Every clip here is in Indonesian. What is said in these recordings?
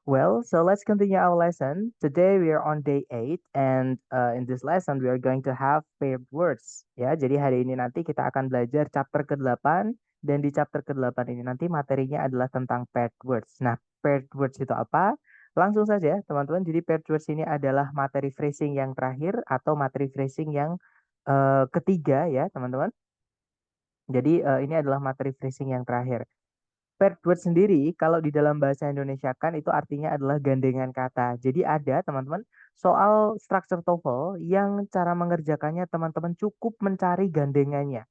Well, so let's continue our lesson. Today we are on day 8 and in this lesson we are going to have paired words. Ya, jadi hari ini nanti kita akan belajar chapter ke-8 dan di chapter ke-8 ini nanti materinya adalah tentang paired words. Nah, paired words itu apa? Langsung saja, teman-teman. Jadi paired words ini adalah materi phrasing yang terakhir atau materi phrasing yang ketiga ya, teman-teman. Jadi ini adalah materi phrasing yang terakhir. Paired word sendiri, kalau di dalam bahasa Indonesia kan itu artinya adalah gandengan kata. Jadi ada teman-teman soal structure TOEFL yang cara mengerjakannya teman-teman cukup mencari gandengannya.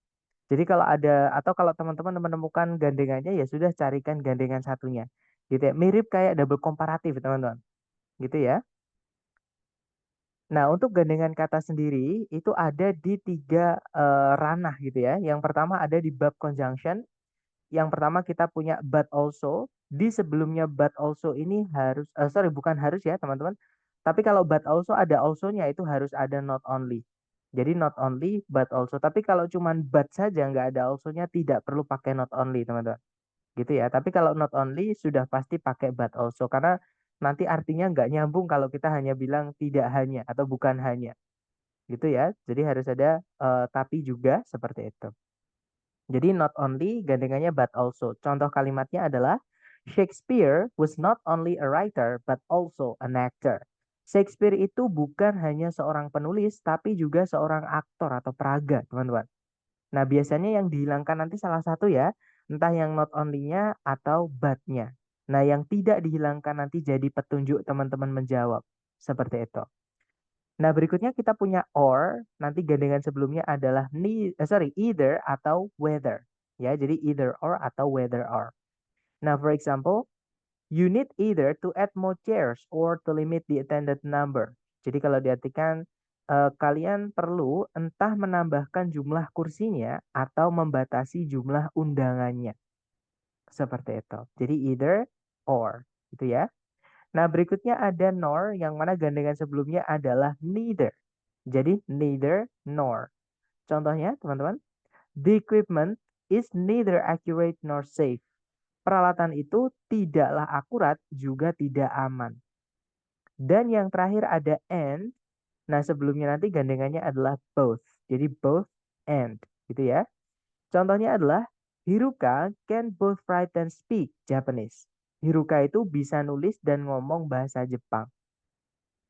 Jadi kalau ada atau kalau teman-teman menemukan gandengannya ya sudah carikan gandengan satunya. Gitu ya. Mirip kayak double komparatif teman-teman. Gitu ya. Nah, untuk gandengan kata sendiri itu ada di tiga ranah gitu ya. Yang pertama ada di bab conjunction. Yang pertama kita punya but also. Di sebelumnya but also ini harus, sorry bukan harus ya teman-teman. Tapi kalau but also ada also-nya itu harus ada not only. Jadi not only but also. Tapi kalau cuman but saja nggak ada also-nya tidak perlu pakai not only teman-teman. Gitu ya. Tapi kalau not only sudah pasti pakai but also. Karena nanti artinya nggak nyambung kalau kita hanya bilang tidak hanya atau bukan hanya. Gitu ya. Jadi harus ada tapi juga seperti itu. Jadi not only gandengannya but also. Contoh kalimatnya adalah Shakespeare was not only a writer but also an actor. Shakespeare itu bukan hanya seorang penulis tapi juga seorang aktor atau peraga, teman-teman. Nah, biasanya yang dihilangkan nanti salah satu ya, entah yang not only-nya atau but-nya. Nah, yang tidak dihilangkan nanti jadi petunjuk teman-teman menjawab. Seperti itu. Nah, berikutnya kita punya or, nanti gandengan sebelumnya adalah either atau whether. Ya, jadi either or atau whether or. Nah, for example, you need either to add more chairs or to limit the attended number. Jadi kalau diartikan kalian perlu entah menambahkan jumlah kursinya atau membatasi jumlah undangannya. Seperti itu. Jadi either or, gitu ya. Nah, berikutnya ada nor yang mana gandengan sebelumnya adalah neither. Jadi neither nor. Contohnya, teman-teman, the equipment is neither accurate nor safe. Peralatan itu tidaklah akurat juga tidak aman. Dan yang terakhir ada and. Nah, sebelumnya nanti gandengannya adalah both. Jadi both and, gitu ya. Contohnya adalah Hiruka can both write and speak Japanese. Hiruka itu bisa nulis dan ngomong bahasa Jepang.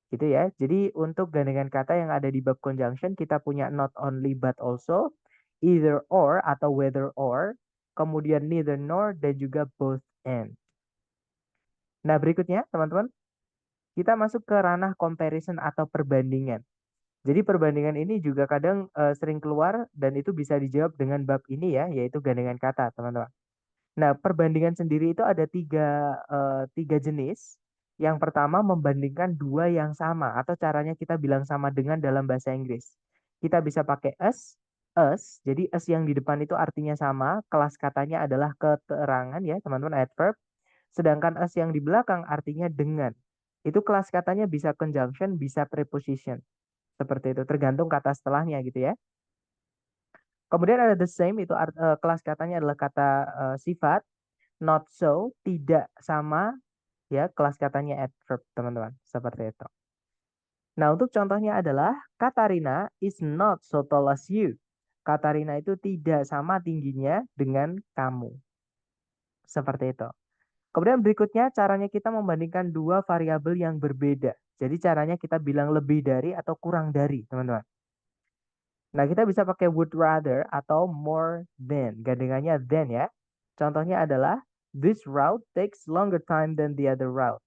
Gitu ya. Jadi untuk gandengan kata yang ada di bab conjunction kita punya not only but also, either or atau whether or, kemudian neither nor dan juga both and. Nah, berikutnya teman-teman, kita masuk ke ranah comparison atau perbandingan. Jadi perbandingan ini juga kadang sering keluar dan itu bisa dijawab dengan bab ini ya, yaitu gandengan kata, teman-teman. Nah, perbandingan sendiri itu ada tiga jenis. Yang pertama membandingkan dua yang sama atau caranya kita bilang sama dengan dalam bahasa Inggris. Kita bisa pakai us. Jadi us yang di depan itu artinya sama, kelas katanya adalah keterangan ya, teman-teman, adverb. Sedangkan us yang di belakang artinya dengan. Itu kelas katanya bisa conjunction, bisa preposition. Seperti itu, tergantung kata setelahnya gitu ya. Kemudian ada the same, itu kelas katanya adalah kata sifat. Not so, tidak sama, ya kelas katanya adverb, teman-teman. Seperti itu. Nah, untuk contohnya adalah Katarina is not so tall as you. Katarina itu tidak sama tingginya dengan kamu. Seperti itu. Kemudian berikutnya caranya kita membandingkan dua variabel yang berbeda. Jadi caranya kita bilang lebih dari atau kurang dari, teman-teman. Nah, kita bisa pakai would rather atau more than. Gandengannya than ya. Contohnya adalah this route takes longer time than the other route.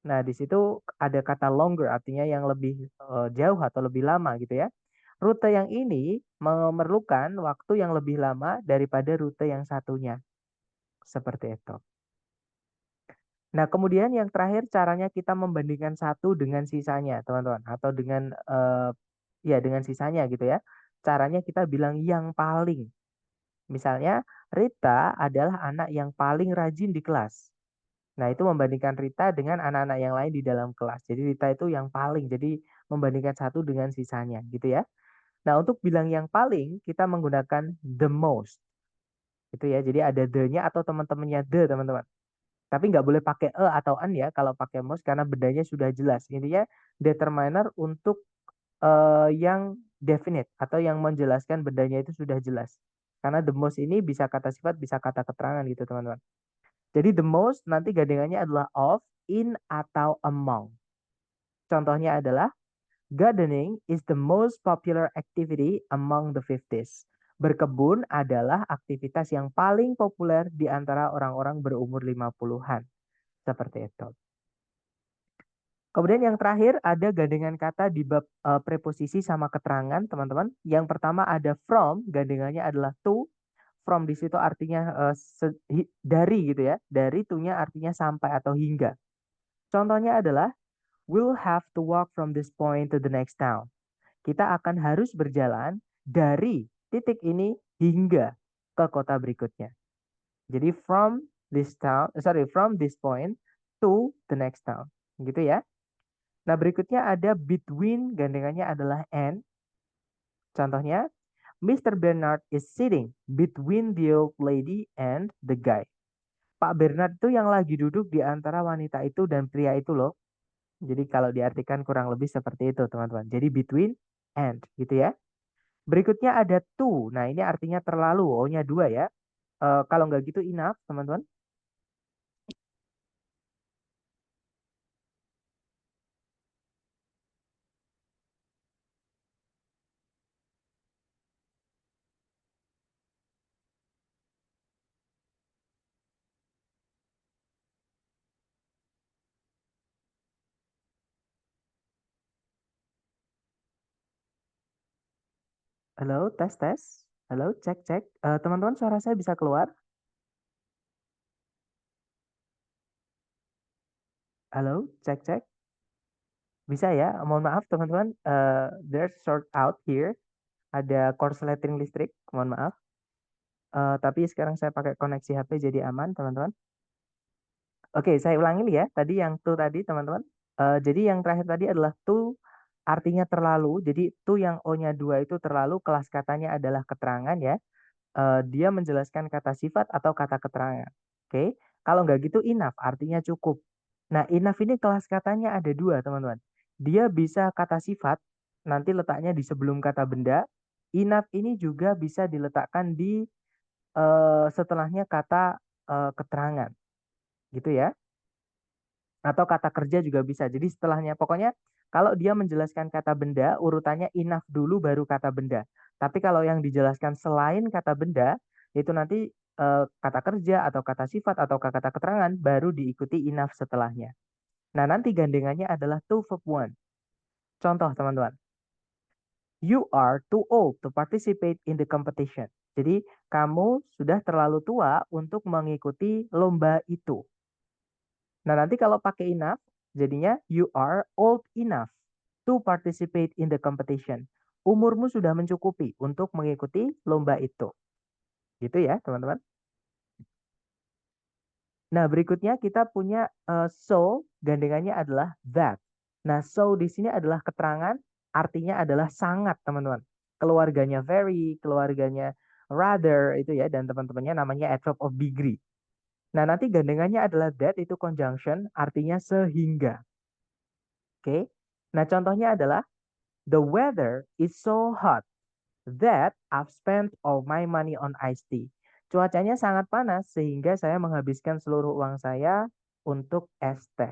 Nah, di situ ada kata longer artinya yang lebih jauh atau lebih lama gitu ya. Rute yang ini memerlukan waktu yang lebih lama daripada rute yang satunya. Seperti itu. Nah, kemudian yang terakhir caranya kita membandingkan satu dengan sisanya, teman-teman, atau dengan ya dengan sisanya gitu ya. Caranya kita bilang yang paling. Misalnya, Rita adalah anak yang paling rajin di kelas. Nah, itu membandingkan Rita dengan anak-anak yang lain di dalam kelas. Jadi Rita itu yang paling. Jadi membandingkan satu dengan sisanya gitu ya. Nah, untuk bilang yang paling kita menggunakan the most. Gitu ya. Jadi ada the-nya atau teman-temannya the, teman-teman. Tapi nggak boleh pakai atau an ya kalau pakai most karena bendanya sudah jelas. Intinya determiner untuk yang definite atau yang menjelaskan bendanya itu sudah jelas. Karena the most ini bisa kata sifat, bisa kata keterangan gitu teman-teman. Jadi the most nanti gandengannya adalah of, in, atau among. Contohnya adalah gardening is the most popular activity among the 50s. Berkebun adalah aktivitas yang paling populer di antara orang-orang berumur 50-an. Seperti itu. Kemudian yang terakhir ada gandengan kata di bab preposisi sama keterangan, teman-teman. Yang pertama ada from, gandengannya adalah to. From di situ artinya dari gitu ya. Dari to-nya artinya sampai atau hingga. Contohnya adalah we'll have to walk from this point to the next town. Kita akan harus berjalan dari titik ini hingga ke kota berikutnya. Jadi from this point to the next town. Gitu ya. Nah, berikutnya ada between, gandengannya adalah and. Contohnya, Mr. Bernard is sitting between the old lady and the guy. Pak Bernard itu yang lagi duduk di antara wanita itu dan pria itu loh. Jadi kalau diartikan kurang lebih seperti itu, teman-teman. Jadi between and, gitu ya. Berikutnya ada to. Nah, ini artinya terlalu. O-nya 2 ya. Kalau nggak gitu enough, teman-teman. Halo, tes, tes. Halo, cek, cek. Teman-teman, suara saya bisa keluar? Halo, cek, cek. Bisa ya? Mohon maaf, teman-teman. There's short out here. Ada korsleting listrik. Mohon maaf. Tapi sekarang saya pakai koneksi HP jadi aman, teman-teman. Oke, saya ulangi nih ya. Tadi yang to tadi, teman-teman. Jadi yang terakhir tadi adalah to artinya terlalu. Jadi to yang O-nya 2 itu terlalu. Kelas katanya adalah keterangan ya. Dia menjelaskan kata sifat atau kata keterangan. Oke, kalau nggak gitu enough artinya cukup. Nah, enough ini kelas katanya ada dua, teman-teman. Dia bisa kata sifat, nanti letaknya di sebelum kata benda. Enough ini juga bisa diletakkan di setelahnya kata keterangan, gitu ya. Atau kata kerja juga bisa. Jadi setelahnya, pokoknya kalau dia menjelaskan kata benda, urutannya enough dulu baru kata benda. Tapi kalau yang dijelaskan selain kata benda, itu nanti kata kerja atau kata sifat atau kata keterangan baru diikuti enough setelahnya. Nah, nanti gandengannya adalah to verb one. Contoh, teman-teman. You are too old to participate in the competition. Jadi, kamu sudah terlalu tua untuk mengikuti lomba itu. Nah, nanti kalau pakai enough, jadinya you are old enough to participate in the competition. Umurmu sudah mencukupi untuk mengikuti lomba itu. Gitu ya, teman-teman. Nah, berikutnya kita punya so, gandengannya adalah that. Nah, so di sini adalah keterangan, artinya adalah sangat, teman-teman. Keluarganya very, keluarganya rather, itu ya, dan teman-temannya namanya adverb of degree. Nah, nanti gandengannya adalah that, itu conjunction, artinya sehingga. Oke. Nah, contohnya adalah the weather is so hot that I've spent all my money on iced tea. Cuacanya sangat panas sehingga saya menghabiskan seluruh uang saya untuk es teh.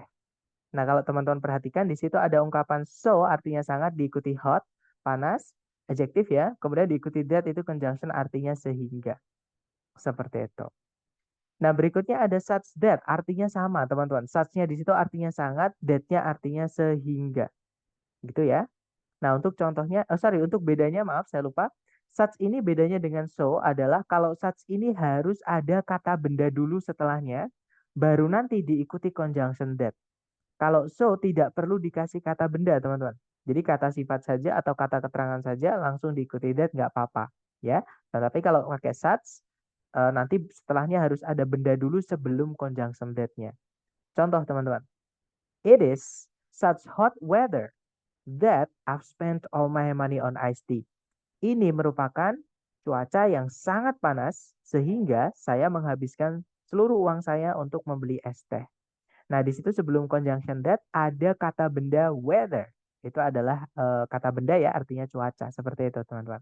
Nah, kalau teman-teman perhatikan di situ ada ungkapan so artinya sangat diikuti hot, panas, adjektif ya. Kemudian diikuti that itu conjunction artinya sehingga. Seperti itu. Nah, berikutnya ada such that artinya sama, teman-teman. Such-nya di situ artinya sangat, that-nya artinya sehingga. Gitu ya. Nah, untuk contohnya, untuk bedanya, maaf, saya lupa. Such ini bedanya dengan so adalah kalau such ini harus ada kata benda dulu setelahnya, baru nanti diikuti conjunction that. Kalau so tidak perlu dikasih kata benda, teman-teman. Jadi kata sifat saja atau kata keterangan saja langsung diikuti that nggak apa-apa, ya. Tetapi kalau pakai such, nanti setelahnya harus ada benda dulu sebelum conjunction that-nya. Contoh, teman-teman. It is such hot weather that I've spent all my money on iced tea. Ini merupakan cuaca yang sangat panas sehingga saya menghabiskan seluruh uang saya untuk membeli es teh. Nah, di situ sebelum conjunction that ada kata benda weather. Itu adalah kata benda ya, artinya cuaca. Seperti itu, teman-teman.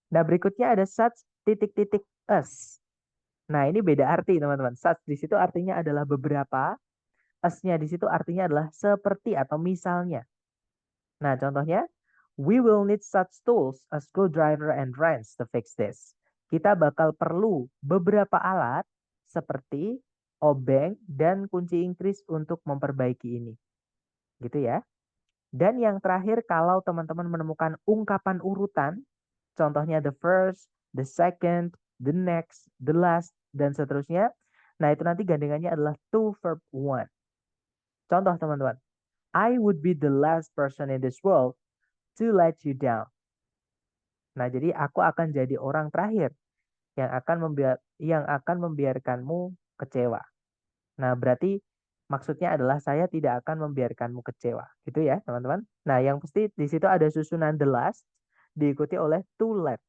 Nah, berikutnya ada such titik-titik us. Nah, ini beda arti, teman-teman. Such di situ artinya adalah beberapa, us-nya di situ artinya adalah seperti atau misalnya. Nah, contohnya, we will need such tools, a screwdriver and wrench to fix this. Kita bakal perlu beberapa alat seperti obeng dan kunci Inggris untuk memperbaiki ini. Gitu ya. Dan yang terakhir, kalau teman-teman menemukan ungkapan urutan, contohnya the first, the second, the next, the last, dan seterusnya. Nah, itu nanti gandengannya adalah to verb one. Contoh teman-teman, I would be the last person in this world to let you down. Nah, jadi aku akan jadi orang terakhir yang akan membiarkanmu kecewa. Nah, berarti maksudnya adalah saya tidak akan membiarkanmu kecewa. Gitu ya, teman-teman. Nah, yang pasti di situ ada susunan the last diikuti oleh to let.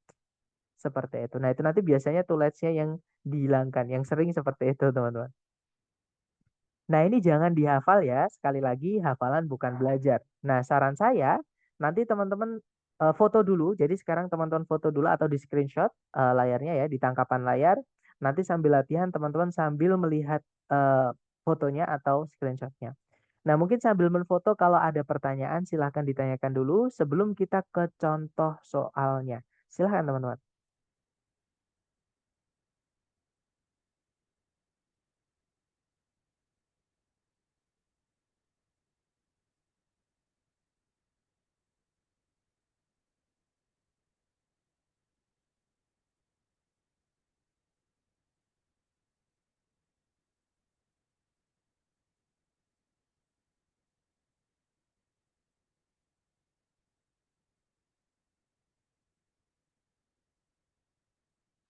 Seperti itu. Nah, itu nanti biasanya to let-nya yang dihilangkan, yang sering seperti itu, teman-teman. Nah, ini jangan dihafal ya. Sekali lagi, hafalan bukan belajar. Nah, saran saya, nanti teman-teman foto dulu. Jadi sekarang teman-teman foto dulu atau di screenshot layarnya ya, di tangkapan layar. Nanti sambil latihan, teman-teman sambil melihat fotonya atau screenshotnya. Nah, mungkin sambil menfoto kalau ada pertanyaan silahkan ditanyakan dulu sebelum kita ke contoh soalnya. Silahkan teman-teman.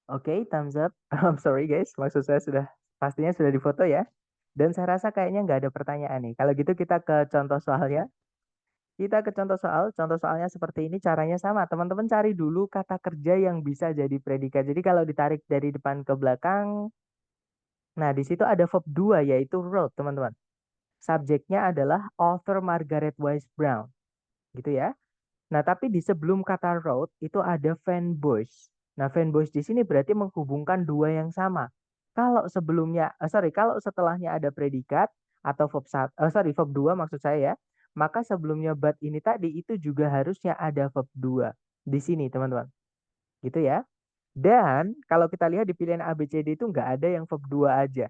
Oke, thumbs up. I'm sorry guys, maksud saya pastinya sudah difoto ya. Dan saya rasa kayaknya nggak ada pertanyaan nih. Kalau gitu kita ke contoh soalnya. Kita ke contoh soal. Contoh soalnya seperti ini, caranya sama. Teman-teman cari dulu kata kerja yang bisa jadi predikat. Jadi kalau ditarik dari depan ke belakang, nah di situ ada verb 2 yaitu wrote, teman-teman. Subjeknya adalah author Margaret Wise Brown. Gitu ya. Nah, tapi di sebelum kata wrote itu ada fanboys. Nah, fanboys di sini berarti menghubungkan dua yang sama. Kalau setelahnya ada predikat atau verb 2 maksud saya ya, maka sebelumnya but ini tadi itu juga harusnya ada verb 2 di sini, teman-teman. Gitu ya. Dan kalau kita lihat di pilihan A, B, C, D itu nggak ada yang verb 2 aja.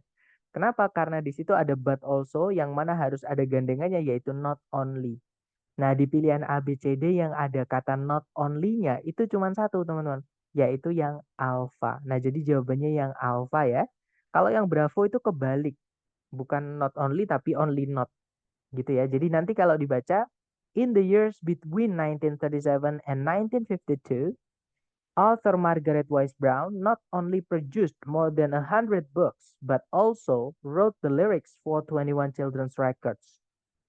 Kenapa? Karena di situ ada but also yang mana harus ada gandengannya yaitu not only. Nah, di pilihan A, B, C, D yang ada kata not only-nya itu cuma satu, teman-teman. Yaitu yang alpha. Nah, jadi jawabannya yang alpha ya. Kalau yang bravo itu kebalik. Bukan not only, tapi only not. Gitu ya. Jadi nanti kalau dibaca, in the years between 1937 and 1952, author Margaret Wise Brown not only produced more than 100 books, but also wrote the lyrics for 21 children's records.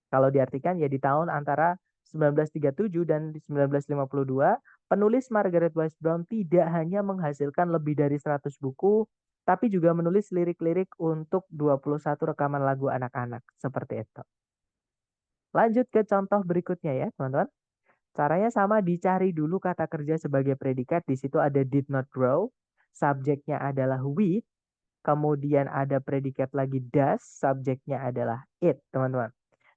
Kalau diartikan ya di tahun antara 1937 dan 1952, penulis Margaret Wise Brown tidak hanya menghasilkan lebih dari 100 buku, tapi juga menulis lirik-lirik untuk 21 rekaman lagu anak-anak. Seperti itu. Lanjut ke contoh berikutnya ya, teman-teman. Caranya sama, dicari dulu kata kerja sebagai predikat. Di situ ada did not grow, subjeknya adalah with, kemudian ada predikat lagi does, subjeknya adalah it, teman-teman.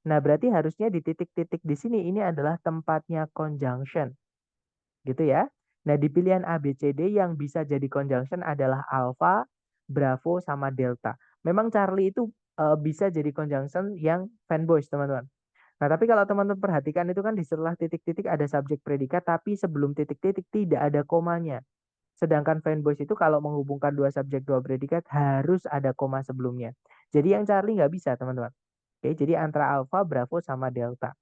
Nah, berarti harusnya di titik-titik di sini ini adalah tempatnya conjunction. Gitu ya. Nah, di pilihan A, B, C, D yang bisa jadi conjunction adalah alpha, bravo, sama delta. Memang Charlie itu bisa jadi conjunction yang fanboys, teman-teman. Nah, tapi kalau teman-teman perhatikan itu kan di setelah titik-titik ada subjek predikat, tapi sebelum titik-titik tidak ada komanya. Sedangkan fanboys itu kalau menghubungkan dua subjek dua predikat harus ada koma sebelumnya. Jadi yang Charlie nggak bisa, teman-teman. Oke, jadi antara alpha, bravo, sama delta.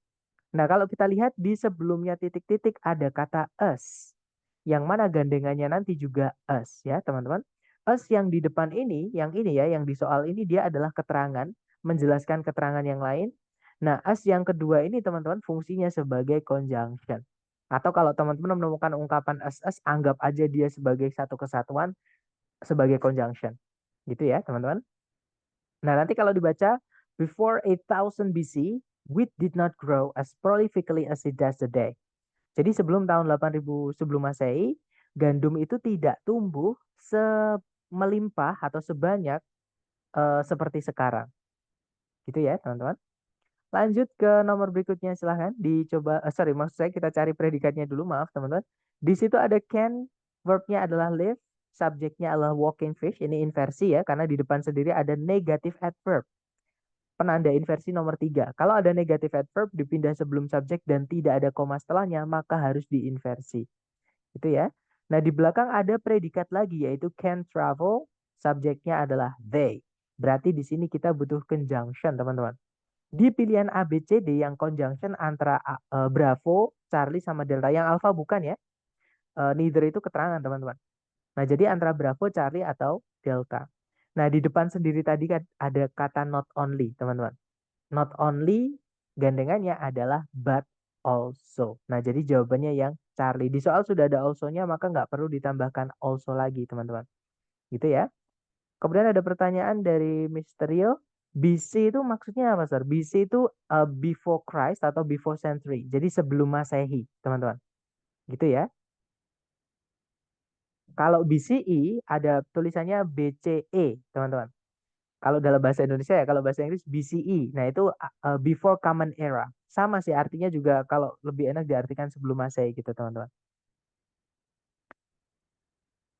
Nah, kalau kita lihat di sebelumnya titik-titik ada kata us. Yang mana gandengannya nanti juga us ya, teman-teman. Us yang di depan ini, yang ini ya, yang di soal ini dia adalah keterangan, menjelaskan keterangan yang lain. Nah, us yang kedua ini teman-teman fungsinya sebagai conjunction. Atau kalau teman-teman menemukan ungkapan us, anggap aja dia sebagai satu kesatuan, sebagai conjunction. Gitu ya, teman-teman. Nah, nanti kalau dibaca before 8000 BC, wheat did not grow as prolifically as it does today. Jadi sebelum tahun 8000 sebelum Masehi, gandum itu tidak tumbuh semelimpah atau sebanyak seperti sekarang. Gitu ya, teman-teman. Lanjut ke nomor berikutnya, silahkan dicoba. Sorry, maksud saya kita cari predikatnya dulu, maaf teman-teman. Di situ ada can, verbnya adalah live, subjeknya adalah walking fish. Ini inversi ya, karena di depan sendiri ada negative adverb. Penanda inversi nomor 3. Kalau ada negative adverb dipindah sebelum subjek dan tidak ada koma setelahnya, maka harus diinversi. Itu ya. Nah, di belakang ada predikat lagi, yaitu can travel, subjeknya adalah they. Berarti di sini kita butuh conjunction, teman-teman. Di pilihan A, B, C, D yang conjunction antara Bravo, Charlie, sama Delta. Yang Alpha bukan ya. Neither itu keterangan, teman-teman. Nah, jadi antara Bravo, Charlie, atau Delta. Nah, di depan sendiri tadi kan ada kata not only, teman-teman. Not only gandengannya adalah but also. Nah, jadi jawabannya yang Charlie. Di soal sudah ada also-nya, maka nggak perlu ditambahkan also lagi, teman-teman. Gitu ya. Kemudian ada pertanyaan dari Misterio. BC itu maksudnya apa, Sir? BC itu before Christ atau before century. Jadi sebelum Masehi, teman-teman. Gitu ya. Kalau BCE ada tulisannya BCE, teman-teman. Kalau dalam bahasa Indonesia ya, kalau bahasa Inggris BCE. Nah, itu before Common Era. Sama sih artinya juga kalau lebih enak diartikan sebelum Masehi gitu, teman-teman.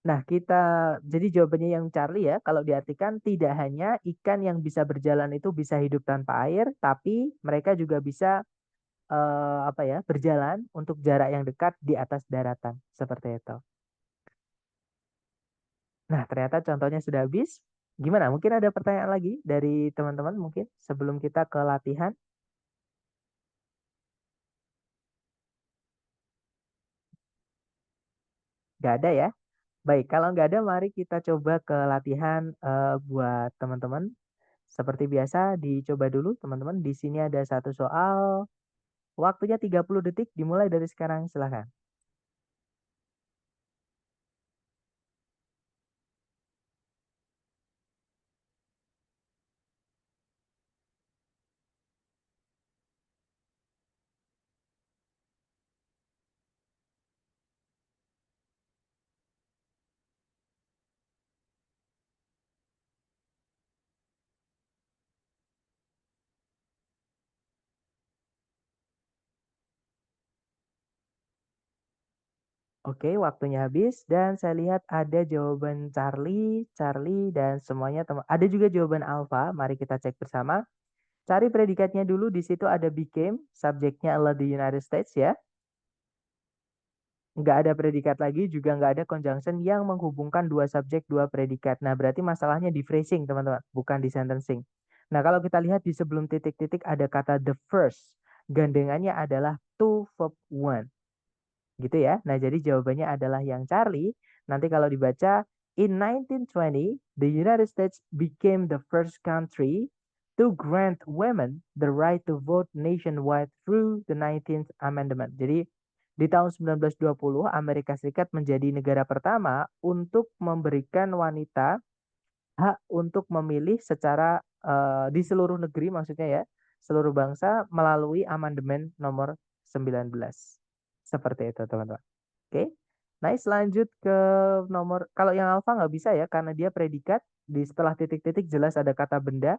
Nah, kita jadi jawabannya yang Charlie ya, kalau diartikan tidak hanya ikan yang bisa berjalan itu bisa hidup tanpa air, tapi mereka juga bisa apa ya, berjalan untuk jarak yang dekat di atas daratan, seperti itu. Nah, ternyata contohnya sudah habis. Gimana? Mungkin ada pertanyaan lagi dari teman-teman mungkin sebelum kita ke latihan? Gak ada ya? Baik, kalau nggak ada, mari kita coba ke latihan buat teman-teman. Seperti biasa, dicoba dulu teman-teman. Di sini ada satu soal. Waktunya 30 detik, dimulai dari sekarang. Silahkan. Oke, waktunya habis. Dan saya lihat ada jawaban Charlie, Charlie, dan semuanya teman. Ada juga jawaban Alpha. Mari kita cek bersama. Cari predikatnya dulu. Di situ ada became. Subjeknya adalah the United States ya. Nggak ada predikat lagi, juga nggak ada conjunction yang menghubungkan dua subjek, dua predikat. Nah, berarti masalahnya di phrasing, teman-teman, bukan di sentencing. Nah, kalau kita lihat di sebelum titik-titik ada kata the first. Gandengannya adalah to verb one. Gitu ya. Nah, jadi jawabannya adalah yang Charlie. Nanti kalau dibaca, in 1920, the United States became the first country to grant women the right to vote nationwide through the 19th Amendment. Jadi, di tahun 1920, Amerika Serikat menjadi negara pertama untuk memberikan wanita hak untuk memilih secara di seluruh negeri, maksudnya ya, seluruh bangsa melalui amandemen nomor 19. Seperti itu, teman-teman. Oke. Nice, lanjut ke nomor, kalau yang alfa nggak bisa ya, karena dia predikat, di setelah titik-titik jelas ada kata benda.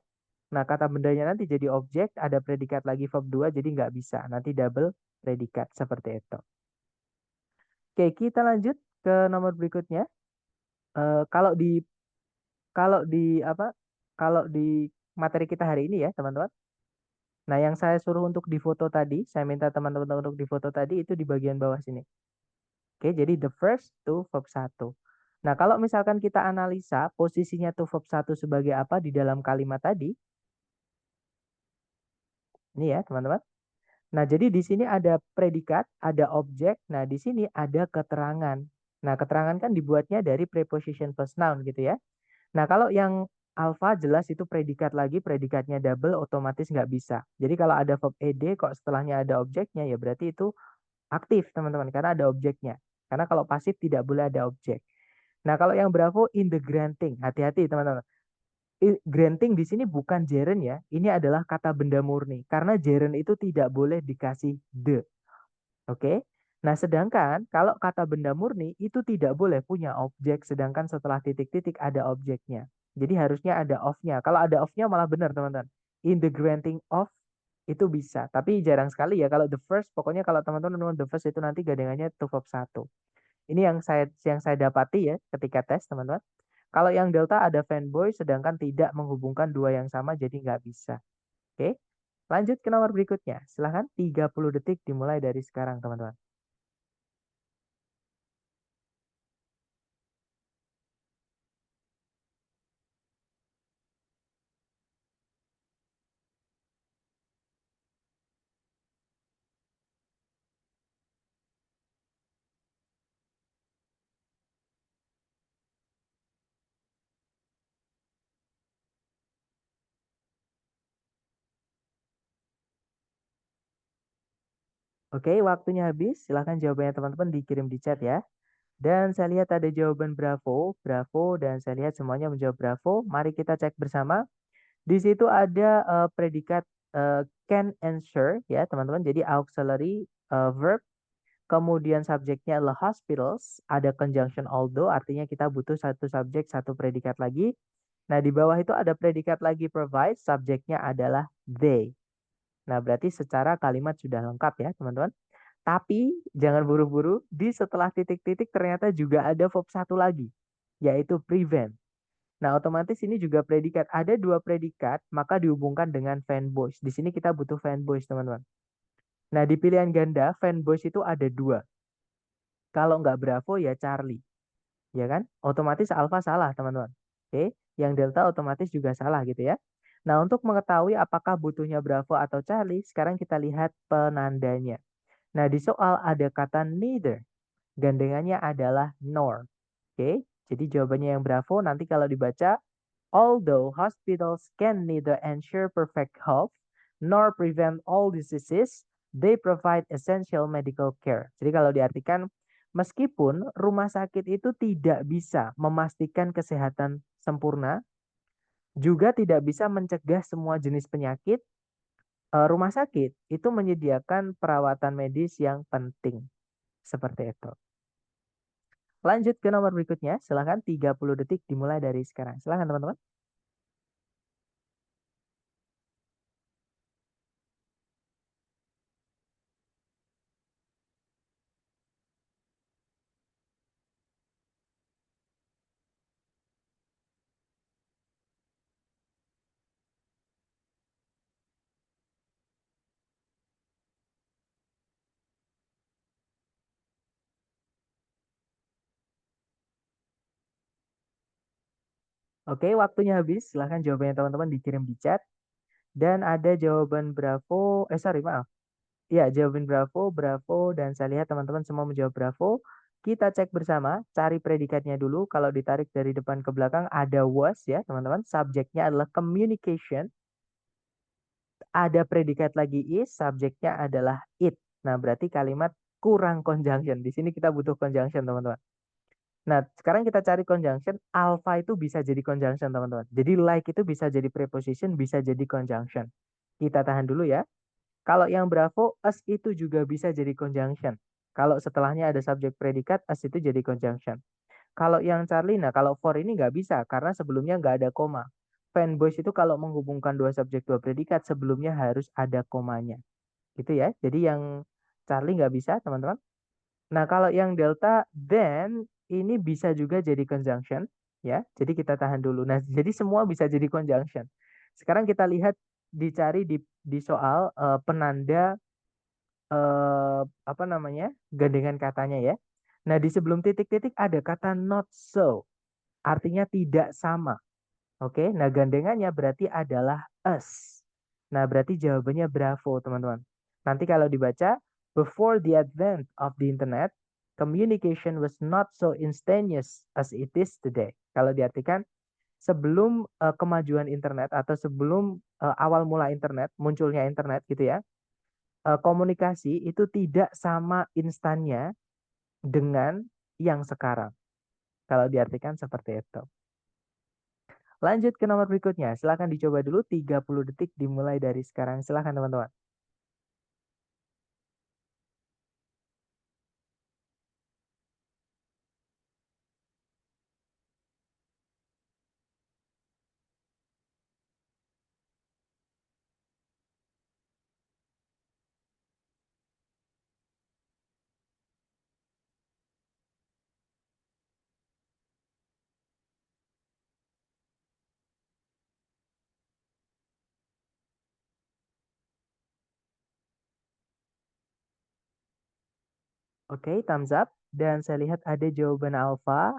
Nah, kata bendanya nanti jadi objek, ada predikat lagi verb 2, jadi nggak bisa. Nanti double predikat, seperti itu. Oke, kita lanjut ke nomor berikutnya. Kalau di apa? Kalau di materi kita hari ini ya, teman-teman. Nah, yang saya suruh untuk difoto tadi, saya minta teman-teman untuk difoto tadi itu di bagian bawah sini. Oke, jadi the first to verb 1. Nah, kalau misalkan kita analisa posisinya to verb 1 sebagai apa di dalam kalimat tadi, ini ya, teman-teman. Nah, jadi di sini ada predikat, ada objek. Nah, di sini ada keterangan. Nah, keterangan kan dibuatnya dari preposition plus noun gitu ya. Nah, kalau yang alpha jelas itu predikat lagi, predikatnya double, otomatis nggak bisa. Jadi kalau ada verb ed, kok setelahnya ada objeknya, ya berarti itu aktif, teman-teman, karena ada objeknya. Karena kalau pasif tidak boleh ada objek. Nah, kalau yang Bravo in the granting, hati-hati teman-teman. Granting di sini bukan gerund ya. Ini adalah kata benda murni. Karena gerund itu tidak boleh dikasih the. Oke. Nah, sedangkan kalau kata benda murni itu tidak boleh punya objek, sedangkan setelah titik-titik ada objeknya. Jadi harusnya ada of-nya. Kalau ada of-nya malah benar, teman-teman. In the granting of itu bisa. Tapi jarang sekali ya kalau the first, pokoknya kalau teman-teman nemu the first itu nanti gandengannya to verb 1. Ini yang saya dapati ya ketika tes, teman-teman. Kalau yang delta ada fanboy, sedangkan tidak menghubungkan dua yang sama, jadi nggak bisa. Oke, lanjut ke nomor berikutnya. Silahkan 30 detik dimulai dari sekarang, teman-teman. Oke, waktunya habis. Silahkan jawabannya teman-teman dikirim di chat ya. Dan saya lihat ada jawaban Bravo, Bravo, dan saya lihat semuanya menjawab Bravo. Mari kita cek bersama. Di situ ada predikat can answer ya teman-teman. Jadi auxiliary verb. Kemudian subjeknya adalah hospitals. Ada conjunction although, artinya kita butuh satu subjek, satu predikat lagi. Nah, di bawah itu ada predikat lagi provide, subjeknya adalah they. Nah, berarti secara kalimat sudah lengkap ya teman-teman. Tapi jangan buru-buru, di setelah titik-titik ternyata juga ada verb satu lagi, yaitu prevent. Nah, otomatis ini juga predikat. Ada dua predikat, maka dihubungkan dengan fanboys. Di sini kita butuh fanboys, teman-teman. Nah, di pilihan ganda, fanboys itu ada dua. Kalau nggak Bravo, ya Charlie. Ya kan? Otomatis alfa salah, teman-teman. Oke, yang delta otomatis juga salah gitu ya. Nah, untuk mengetahui apakah butuhnya Bravo atau Charlie, sekarang kita lihat penandanya. Nah, di soal ada kata neither. Gandengannya adalah nor. Oke, jadi jawabannya yang Bravo nanti kalau dibaca, although hospitals can neither ensure perfect health nor prevent all diseases, they provide essential medical care. Jadi kalau diartikan, meskipun rumah sakit itu tidak bisa memastikan kesehatan sempurna, juga tidak bisa mencegah semua jenis penyakit, rumah sakit itu menyediakan perawatan medis yang penting. Seperti itu. Lanjut ke nomor berikutnya. Silahkan 30 detik dimulai dari sekarang. Silahkan teman-teman. Oke, waktunya habis. Silahkan jawabannya teman-teman dikirim di chat. Dan ada jawaban Bravo. Sorry, maaf. Ya, jawaban Bravo, Bravo. Dan saya lihat teman-teman semua menjawab Bravo. Kita cek bersama. Cari predikatnya dulu. Kalau ditarik dari depan ke belakang ada was ya, teman-teman. Subjeknya adalah communication. Ada predikat lagi is. Subjeknya adalah it. Nah, berarti kalimat kurang conjunction. Di sini kita butuh conjunction, teman-teman. Nah, sekarang kita cari conjunction. Alpha itu bisa jadi conjunction, teman-teman. Jadi like itu bisa jadi preposition, bisa jadi conjunction. Kita tahan dulu ya. Kalau yang Bravo, as itu juga bisa jadi conjunction. Kalau setelahnya ada subjek predikat, as itu jadi conjunction. Kalau yang Charlie, nah kalau for ini nggak bisa, karena sebelumnya nggak ada koma. Fanboys itu kalau menghubungkan dua subjek, dua predikat, sebelumnya harus ada komanya. Gitu ya. Jadi yang Charlie nggak bisa, teman-teman. Nah, kalau yang delta, then ini bisa juga jadi conjunction, ya. Jadi kita tahan dulu. Nah, jadi semua bisa jadi conjunction. Sekarang kita lihat dicari di soal penanda apa namanya gandengan katanya ya. Nah, di sebelum titik-titik ada kata not so, artinya tidak sama. Oke, nah gandengannya berarti adalah us. Nah, berarti jawabannya bravo, teman-teman. Nanti kalau dibaca, before the advent of the internet, communication was not so instantaneous as it is today. Kalau diartikan, sebelum kemajuan internet atau sebelum awal mula internet, munculnya internet gitu ya, komunikasi itu tidak sama instannya dengan yang sekarang. Kalau diartikan seperti itu. Lanjut ke nomor berikutnya. Silahkan dicoba dulu 30 detik dimulai dari sekarang. Silahkan teman-teman. Oke, thumbs up. Dan saya lihat ada jawaban alfa.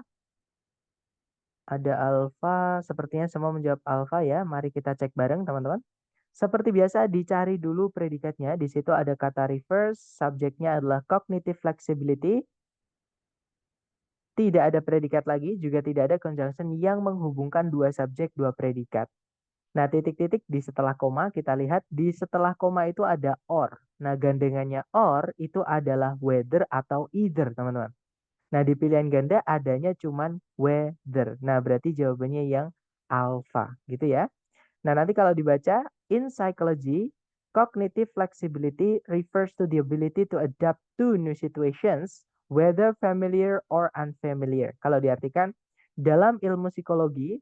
Ada alfa, sepertinya semua menjawab alfa ya. Mari kita cek bareng teman-teman. Seperti biasa dicari dulu predikatnya. Di situ ada kata reverse, subjeknya adalah cognitive flexibility. Tidak ada predikat lagi, juga tidak ada conjunction yang menghubungkan dua subjek, dua predikat. Nah, titik-titik di setelah koma, kita lihat di setelah koma itu ada or. Nah, gandengannya or itu adalah whether atau either, teman-teman. Nah, di pilihan ganda adanya cuman whether. Nah, berarti jawabannya yang alpha, gitu ya. Nah, nanti kalau dibaca, in psychology, cognitive flexibility refers to the ability to adapt to new situations, whether familiar or unfamiliar. Kalau diartikan, dalam ilmu psikologi,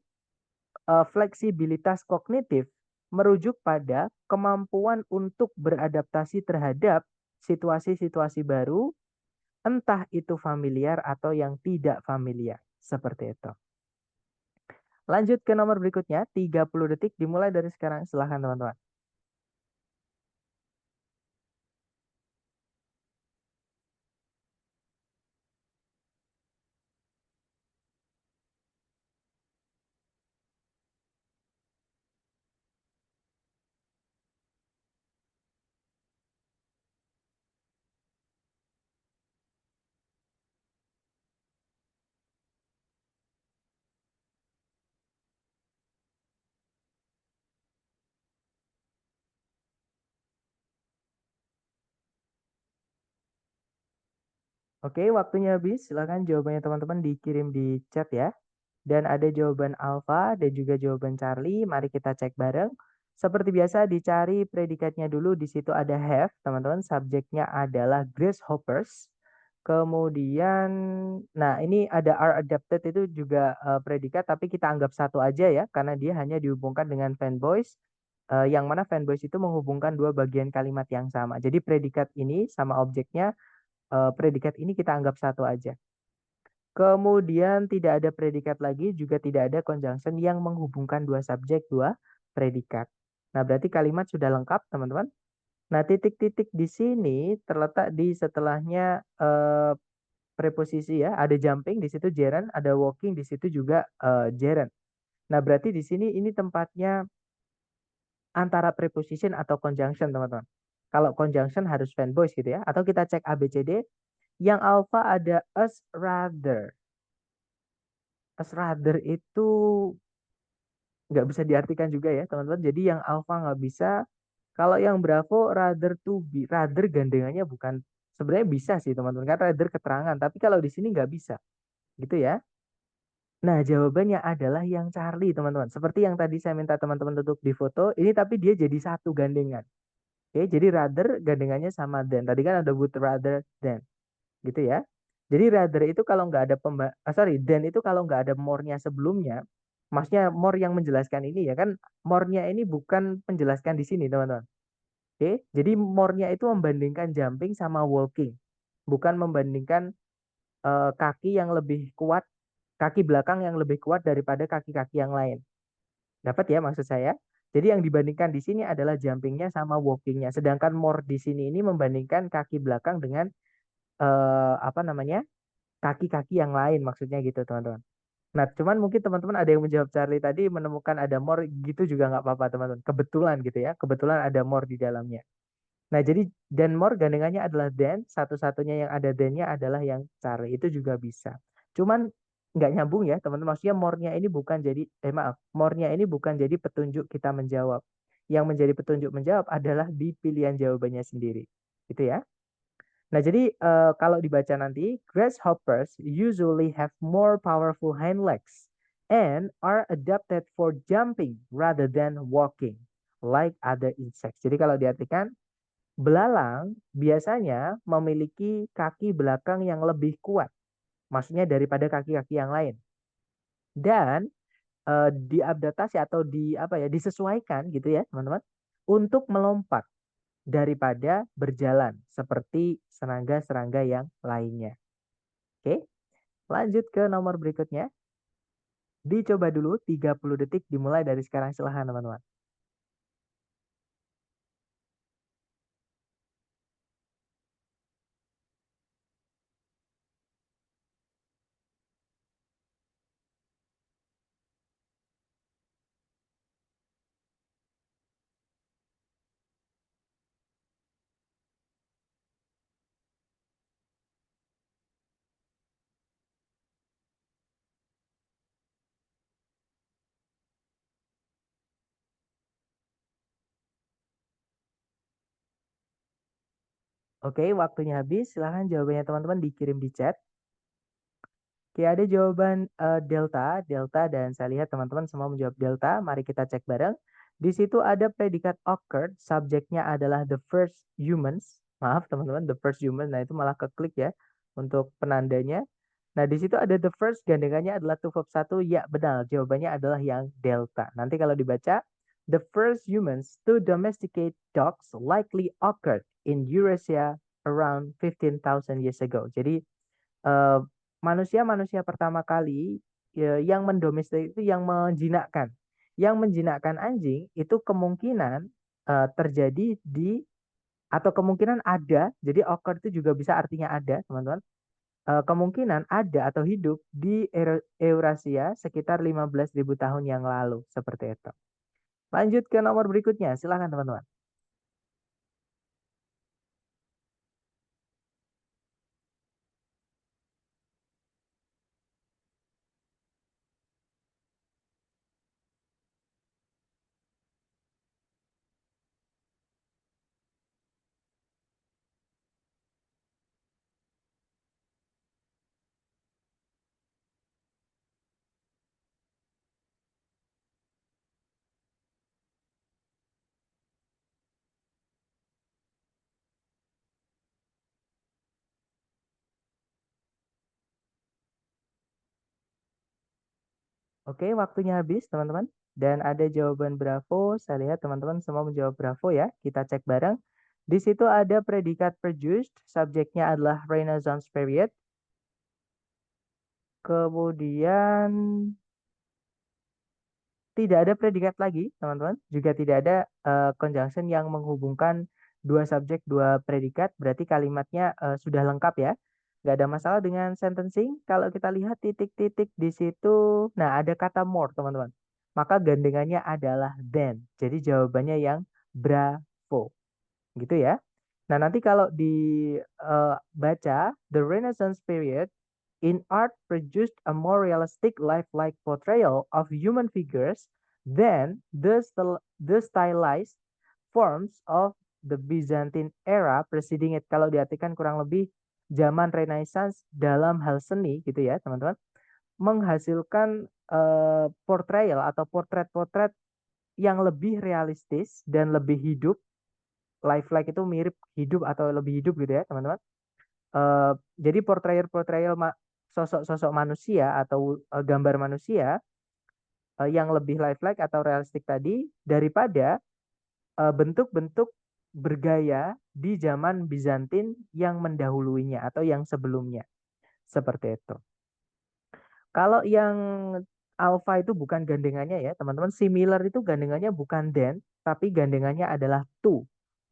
fleksibilitas kognitif merujuk pada kemampuan untuk beradaptasi terhadap situasi-situasi baru, entah itu familiar atau yang tidak familiar. Seperti itu. Lanjut ke nomor berikutnya, 30 detik dimulai dari sekarang. Silahkan teman-teman. Oke, waktunya habis. Silakan jawabannya teman-teman dikirim di chat ya. Dan ada jawaban Alfa dan juga jawaban Charlie. Mari kita cek bareng. Seperti biasa dicari predikatnya dulu. Di situ ada have, teman-teman. Subjeknya adalah grasshoppers. Kemudian, nah ini ada are adapted itu juga predikat, tapi kita anggap satu aja ya, karena dia hanya dihubungkan dengan fanboys, yang mana fanboys itu menghubungkan dua bagian kalimat yang sama. Jadi predikat ini sama objeknya, predikat ini kita anggap satu aja. Kemudian tidak ada predikat lagi, juga tidak ada conjunction yang menghubungkan dua subjek, dua predikat. Nah, berarti kalimat sudah lengkap, teman-teman. Nah, titik-titik di sini terletak di setelahnya preposisi ya. Ada jumping di situ gerund, ada walking di situ juga gerund. Nah, berarti di sini ini tempatnya antara preposition atau conjunction, teman-teman. Kalau conjunction harus fanboys gitu ya. Atau kita cek ABCD. Yang alpha ada us rather. Us rather itu nggak bisa diartikan juga ya teman-teman. Jadi yang alpha nggak bisa. Kalau yang bravo rather to be. Rather gandengannya bukan. Sebenarnya bisa sih teman-teman. Kan rather keterangan. Tapi kalau di sini nggak bisa. Gitu ya. Nah jawabannya adalah yang Charlie teman-teman. Seperti yang tadi saya minta teman-teman untuk di foto. Ini tapi dia jadi satu gandengan. Oke, jadi rather gandengannya sama than. Tadi kan ada would rather than. Gitu ya. Jadi rather itu kalau nggak ada then itu kalau nggak ada more-nya sebelumnya, maksudnya more yang menjelaskan ini ya kan, more-nya ini bukan menjelaskan di sini teman-teman. Oke, jadi more-nya itu membandingkan jumping sama walking, bukan membandingkan kaki yang lebih kuat, kaki belakang yang lebih kuat daripada kaki-kaki yang lain. Dapat ya maksud saya? Jadi yang dibandingkan di sini adalah jumpingnya sama walkingnya, sedangkan more di sini ini membandingkan kaki belakang dengan apa namanya? Kaki-kaki yang lain maksudnya gitu teman-teman. Nah cuman mungkin teman-teman ada yang menjawab Charlie tadi menemukan ada more gitu juga nggak apa-apa teman-teman. Kebetulan gitu ya, kebetulan ada more di dalamnya. Nah jadi dan more gandengannya adalah then, satu-satunya yang ada then-nya adalah yang Charlie itu juga bisa. Cuman nggak nyambung ya teman-teman. Maksudnya more-nya ini bukan jadi, maaf, more-nya ini bukan jadi petunjuk kita menjawab. Yang menjadi petunjuk menjawab adalah di pilihan jawabannya sendiri. Gitu ya. Nah, jadi kalau dibaca nanti, grasshoppers usually have more powerful hind legs and are adapted for jumping rather than walking like other insects. Jadi kalau diartikan, belalang biasanya memiliki kaki belakang yang lebih kuat, maksudnya daripada kaki-kaki yang lain. Dan diadaptasi atau disesuaikan gitu ya, teman-teman, untuk melompat daripada berjalan seperti serangga-serangga yang lainnya. Oke, lanjut ke nomor berikutnya. Dicoba dulu 30 detik dimulai dari sekarang, silahkan teman-teman. Oke, waktunya habis. Silahkan jawabannya teman-teman dikirim di chat. Oke, ada jawaban delta, delta, dan saya lihat teman-teman semua menjawab delta. Mari kita cek bareng. Di situ ada predikat occurred, subjeknya adalah the first humans. Maaf teman-teman, the first human. Nah itu malah keklik ya untuk penandanya. Nah di situ ada the first, gandengannya adalah to verb 1. Ya benar, jawabannya adalah yang delta. Nanti kalau dibaca, the first humans to domesticate dogs likely occurred in Eurasia around 15,000 years ago. Jadi eh, manusia-manusia pertama kali yang mendomestik itu yang menjinakkan. Yang menjinakkan anjing itu kemungkinan terjadi di atau kemungkinan ada. Jadi occur itu juga bisa artinya ada, teman-teman. Kemungkinan ada atau hidup di Eurasia sekitar 15.000 tahun yang lalu, seperti itu. Lanjut ke nomor berikutnya, silakan teman-teman. Oke, waktunya habis, teman-teman. Dan ada jawaban Bravo. Saya lihat teman-teman semua menjawab Bravo ya. Kita cek bareng. Di situ ada predikat produced, subjeknya adalah Renaissance period. Kemudian tidak ada predikat lagi, teman-teman. Juga tidak ada conjunction yang menghubungkan dua subjek, dua predikat. Berarti kalimatnya sudah lengkap ya. Nggak ada masalah dengan sentencing. Kalau kita lihat titik-titik di situ, nah ada kata more, teman-teman. Maka gandengannya adalah then. Jadi jawabannya yang bravo. Gitu ya. Nah, nanti kalau dibaca, the Renaissance period in art produced a more realistic lifelike portrayal of human figures than the stylized forms of the Byzantine era preceding it. Kalau diartikan kurang lebih zaman Renaissance dalam hal seni gitu ya, teman-teman, menghasilkan portrayal atau potret-potret yang lebih realistis dan lebih hidup. Lifelike itu mirip hidup atau lebih hidup gitu ya, teman-teman. Jadi portrayal sosok-sosok manusia atau gambar manusia yang lebih lifelike atau realistik tadi daripada bentuk-bentuk bergaya di zaman Bizantin yang mendahuluinya atau yang sebelumnya. Seperti itu. Kalau yang alpha itu bukan gandengannya ya, teman-teman. Similar itu gandengannya bukan than, tapi gandengannya adalah to.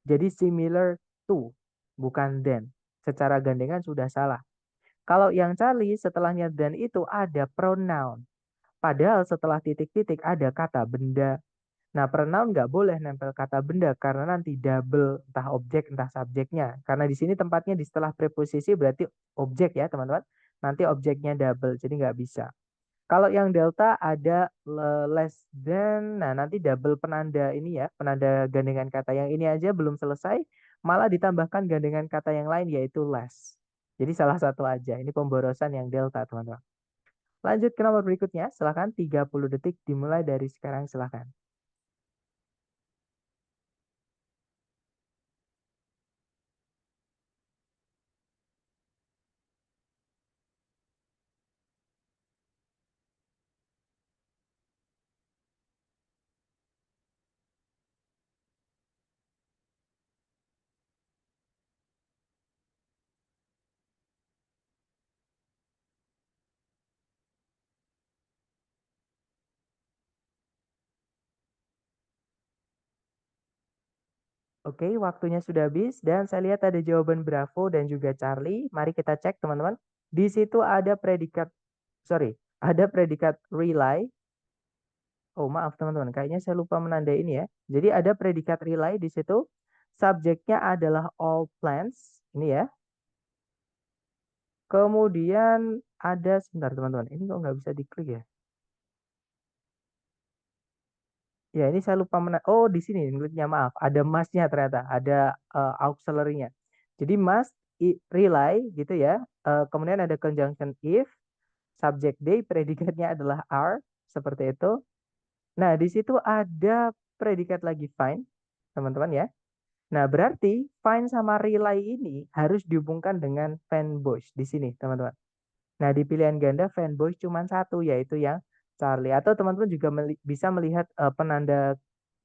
Jadi similar to, bukan than. Secara gandengan sudah salah. Kalau yang Charlie setelahnya than itu ada pronoun. Padahal setelah titik-titik ada kata benda. Nah, pronoun nggak boleh nempel kata benda karena nanti double entah objek entah subjeknya. Karena di sini tempatnya di setelah preposisi berarti objek ya teman-teman. Nanti objeknya double jadi nggak bisa. Kalau yang delta ada less than, nah nanti double penanda ini ya, penanda gandengan kata yang ini aja belum selesai, malah ditambahkan gandengan kata yang lain yaitu less. Jadi salah satu aja, ini pemborosan yang delta teman-teman. Lanjut ke nomor berikutnya, silakan 30 detik dimulai dari sekarang, silakan. Oke, waktunya sudah habis dan saya lihat ada jawaban Bravo dan juga Charlie. Mari kita cek teman-teman. Di situ ada predikat, sorry, ada predikat rely. Oh, maaf teman-teman, kayaknya saya lupa menandai ini ya. Jadi ada predikat rely di situ. Subjeknya adalah all plants. Ini ya. Kemudian ada, sebentar teman-teman, ini kok nggak bisa diklik ya? Ya, ini saya lupa oh, di sini kliknya, maaf. Ada must-nya ternyata, ada auxiliary-nya. Jadi must rely gitu ya. Kemudian ada conjunction if, subject they, predikatnya adalah are, seperti itu. Nah, di situ ada predikat lagi find, teman-teman ya. Nah, berarti find sama rely ini harus dihubungkan dengan fanboys di sini, teman-teman. Nah, di pilihan ganda fanboys cuma satu, yaitu yang Charlie. Atau teman-teman juga bisa melihat penanda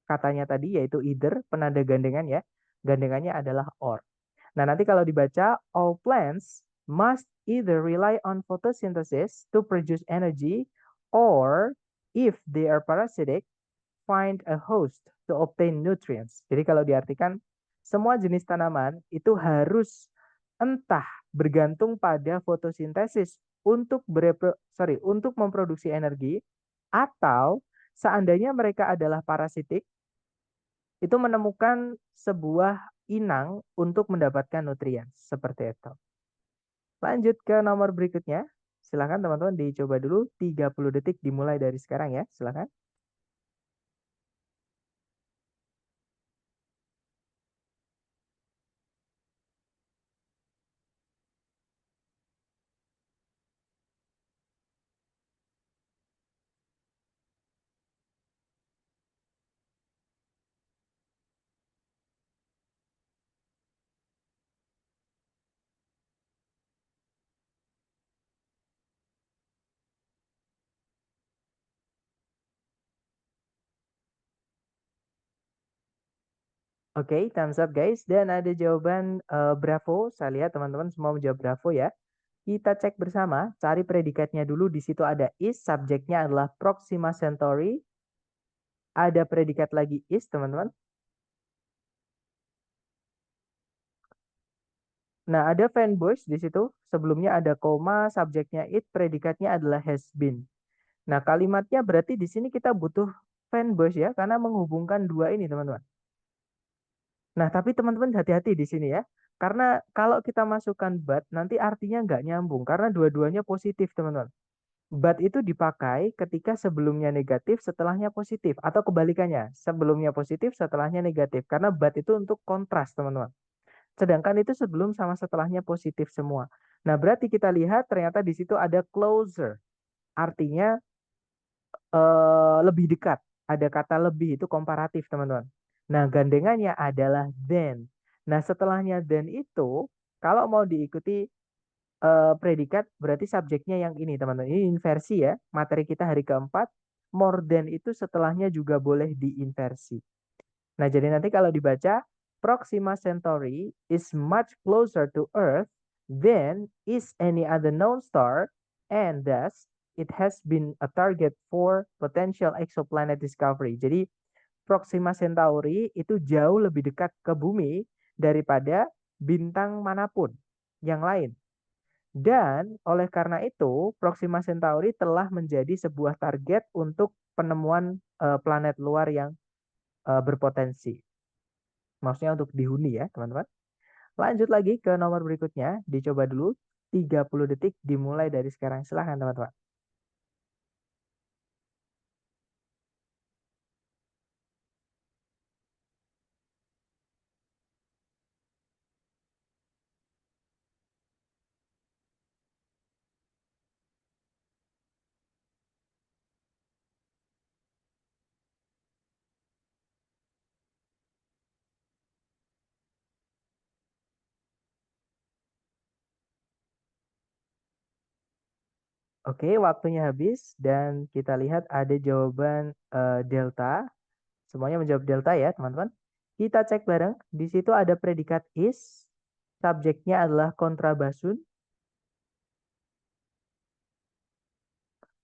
katanya tadi, yaitu either, penanda gandengan ya. Gandengannya adalah or. Nah, nanti kalau dibaca, all plants must either rely on photosynthesis to produce energy, or if they are parasitic, find a host to obtain nutrients. Jadi kalau diartikan, semua jenis tanaman itu harus entah bergantung pada fotosintesis untuk untuk memproduksi energi, atau seandainya mereka adalah parasitik, itu menemukan sebuah inang untuk mendapatkan nutrien. Seperti itu. Lanjut ke nomor berikutnya. Silakan teman-teman dicoba dulu, 30 detik dimulai dari sekarang ya. Silakan. Oke, thumbs up guys. Dan ada jawaban Bravo. Saya lihat teman-teman semua menjawab Bravo ya. Kita cek bersama, cari predikatnya dulu. Di situ ada is, subjeknya adalah Proxima Centauri. Ada predikat lagi is, teman-teman. Nah, ada fanboys di situ. Sebelumnya ada koma, subjeknya it, predikatnya adalah has been. Nah, kalimatnya berarti di sini kita butuh fanboys ya, karena menghubungkan dua ini, teman-teman. Nah, tapi teman-teman hati-hati di sini ya. Karena kalau kita masukkan but, nanti artinya nggak nyambung. Karena dua-duanya positif, teman-teman. But itu dipakai ketika sebelumnya negatif, setelahnya positif. Atau kebalikannya, sebelumnya positif, setelahnya negatif. Karena but itu untuk kontras, teman-teman. Sedangkan itu sebelum sama setelahnya positif semua. Nah, berarti kita lihat ternyata di situ ada closer. Artinya lebih dekat. Ada kata lebih, itu komparatif, teman-teman. Nah, gandengannya adalah then. Nah, setelahnya then itu, kalau mau diikuti predikat, berarti subjeknya yang ini, teman-teman. Ini inversi ya. Materi kita hari keempat. More than itu setelahnya juga boleh diinversi. Nah, jadi nanti kalau dibaca, Proxima Centauri is much closer to Earth than is any other known star, and thus it has been a target for potential exoplanet discovery. Jadi Proxima Centauri itu jauh lebih dekat ke bumi daripada bintang manapun yang lain. Dan oleh karena itu, Proxima Centauri telah menjadi sebuah target untuk penemuan planet luar yang berpotensi. Maksudnya untuk dihuni ya, teman-teman. Lanjut lagi ke nomor berikutnya. Dicoba dulu. 30 detik dimulai dari sekarang. Silahkan, teman-teman. Oke, waktunya habis dan kita lihat ada jawaban delta. Semuanya menjawab delta ya, teman-teman. Kita cek bareng. Di situ ada predikat is. Subjeknya adalah kontrabasun.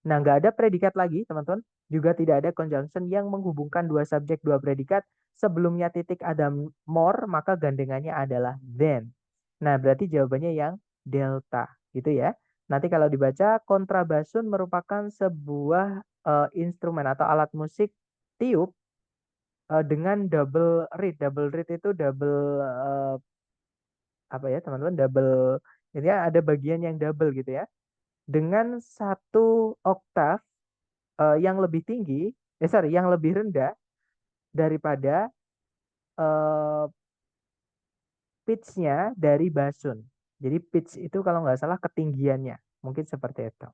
Nah, nggak ada predikat lagi, teman-teman. Juga tidak ada conjunction yang menghubungkan dua subjek, dua predikat. Sebelumnya titik ada more, maka gandengannya adalah then. Nah, berarti jawabannya yang delta, gitu ya. Nanti kalau dibaca, kontrabasun merupakan sebuah instrumen atau alat musik tiup dengan double reed. Double reed itu double apa ya, teman-teman? Double, jadi ada bagian yang double gitu ya. Dengan satu oktav yang lebih tinggi, sorry, yang lebih rendah daripada eh, pitch-nya dari basun. Jadi pitch itu kalau nggak salah ketinggiannya, mungkin seperti itu.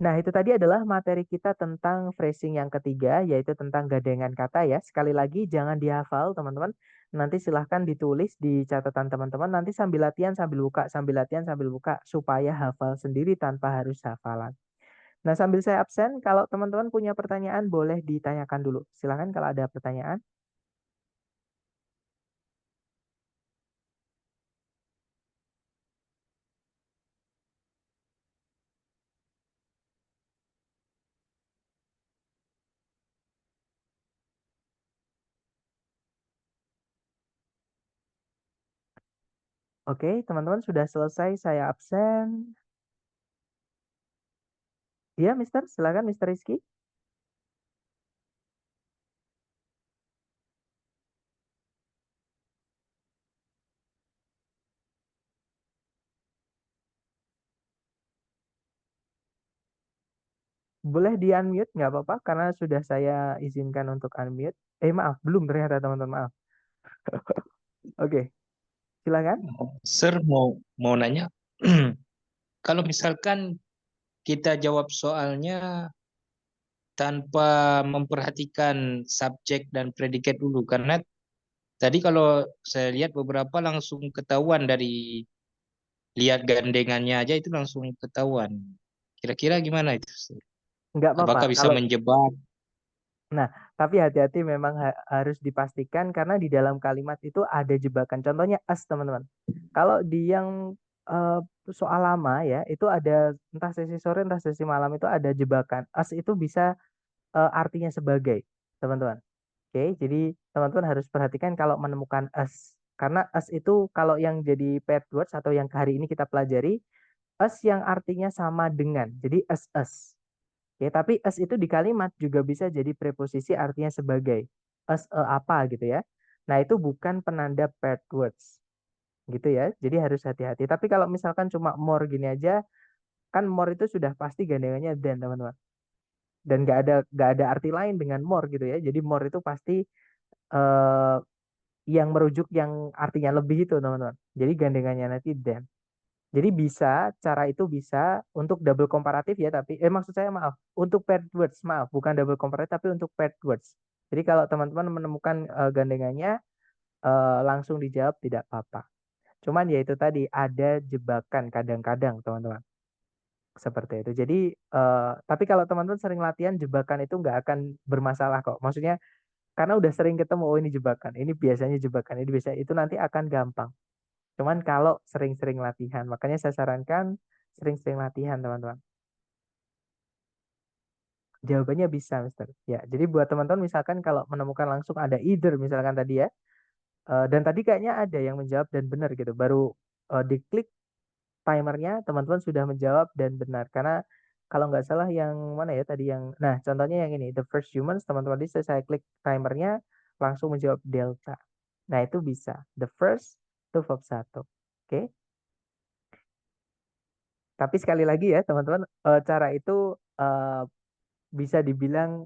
Nah, itu tadi adalah materi kita tentang phrasing yang ketiga, yaitu tentang gandengan kata ya. Sekali lagi, jangan dihafal, teman-teman. Nanti silahkan ditulis di catatan teman-teman. Nanti sambil latihan, sambil buka, sambil latihan, sambil buka, supaya hafal sendiri tanpa harus hafalan. Nah, sambil saya absen, kalau teman-teman punya pertanyaan, boleh ditanyakan dulu. Silahkan kalau ada pertanyaan. Oke, teman-teman sudah selesai, saya absen. Iya, Mister, silakan Mister Rizky. Boleh di-unmute, nggak apa-apa, karena sudah saya izinkan untuk unmute. Maaf, belum ternyata teman-teman, maaf. Oke, silakan. Sir mau mau nanya, kalau misalkan kita jawab soalnya tanpa memperhatikan subjek dan predikat dulu, karena tadi kalau saya lihat beberapa langsung ketahuan dari lihat gandengannya aja itu langsung ketahuan. Kira-kira gimana itu, Sir? Nggak apa-apa. Apakah bisa Kalau menjebak? Nah, tapi hati-hati memang harus dipastikan karena di dalam kalimat itu ada jebakan. Contohnya as, teman-teman. Kalau di yang eh, soal lama ya, itu ada entah sesi sore entah sesi malam itu ada jebakan. As itu bisa artinya sebagai, teman-teman. Oke, jadi teman-teman harus perhatikan kalau menemukan as. Karena as itu kalau yang jadi paired words atau yang hari ini kita pelajari, as yang artinya sama dengan. Jadi as. Oke, tapi as itu di kalimat juga bisa jadi preposisi artinya sebagai. As apa gitu ya. Nah, itu bukan penanda paired words. Gitu ya. Jadi harus hati-hati. Tapi kalau misalkan cuma more gini aja, kan more itu sudah pasti gandengannya than, teman-teman. Dan nggak ada arti lain dengan more gitu ya. Jadi more itu pasti eh, yang merujuk yang artinya lebih itu, teman-teman. Jadi gandengannya nanti than. Jadi bisa, cara itu bisa untuk double komparatif ya, tapi maksud saya maaf, untuk paired words, maaf, bukan double komparatif tapi untuk paired words. Jadi kalau teman-teman menemukan gandengannya langsung dijawab tidak apa-apa. Cuman ya itu tadi ada jebakan kadang-kadang, teman-teman. Seperti itu. Jadi tapi kalau teman-teman sering latihan jebakan itu nggak akan bermasalah kok. Maksudnya karena udah sering ketemu, oh ini jebakan, ini biasanya jebakan, ini biasanya itu nanti akan gampang. Cuman kalau sering-sering latihan, makanya saya sarankan sering-sering latihan, teman-teman. Jawabannya bisa, Mister. Ya, jadi buat teman-teman misalkan kalau menemukan langsung ada either misalkan tadi ya, dan tadi kayaknya ada yang menjawab dan benar gitu. Baru diklik timernya, teman-teman sudah menjawab dan benar. Karena kalau nggak salah yang mana ya tadi yang, nah contohnya yang ini, the first humans, teman-teman tadi saya klik timernya langsung menjawab delta. Nah itu bisa, the first itu verb satu. Oke. Tapi sekali lagi ya teman-teman, cara itu eh, bisa dibilang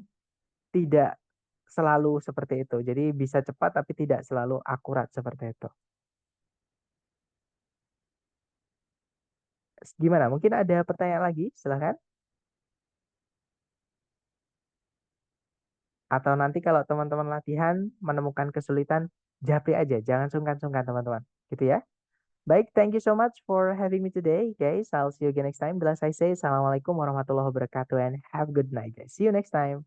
tidak selalu seperti itu. Jadi bisa cepat tapi tidak selalu akurat seperti itu. Gimana? Mungkin ada pertanyaan lagi? Silahkan. Atau nanti kalau teman-teman latihan menemukan kesulitan, japri aja. Jangan sungkan-sungkan teman-teman. Gitu ya. Baik, thank you so much for having me today, guys. I'll see you again next time. Bila saya say, Assalamualaikum warahmatullahi wabarakatuh and have a good night, guys. See you next time.